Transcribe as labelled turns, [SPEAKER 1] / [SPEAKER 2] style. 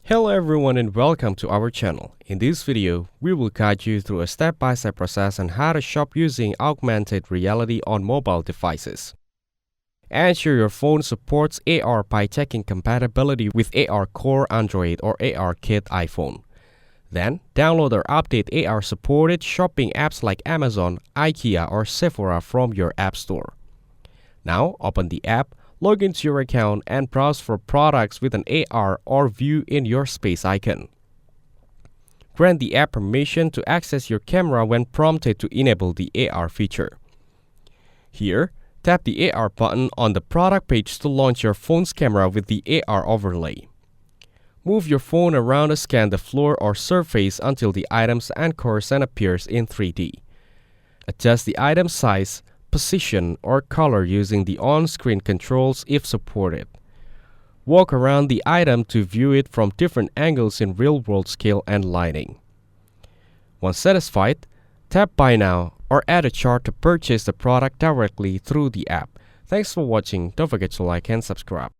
[SPEAKER 1] Hello everyone and welcome to our channel. In this video, we will guide you through a step-by-step process on how to shop using augmented reality on mobile devices. Ensure your phone supports AR by checking compatibility with AR Core Android or AR Kit iPhone. Then, download or update AR-supported shopping apps like Amazon, IKEA, or Sephora from your App Store. Now, open the app, log into your account, and browse for products with an AR or view in your space icon. Grant the app permission to access your camera when prompted to enable the AR feature. Here, tap the AR button on the product page to launch your phone's camera with the AR overlay. Move your phone around to scan the floor or surface until the items anchors and appears in 3D. Adjust the item size, position, or color using the on-screen controls if supported. Walk around the item to view it from different angles in real-world scale and lighting. Once satisfied, tap Buy Now or add a chart to purchase the product directly through the app. Thanks for watching. Don't forget to like and subscribe.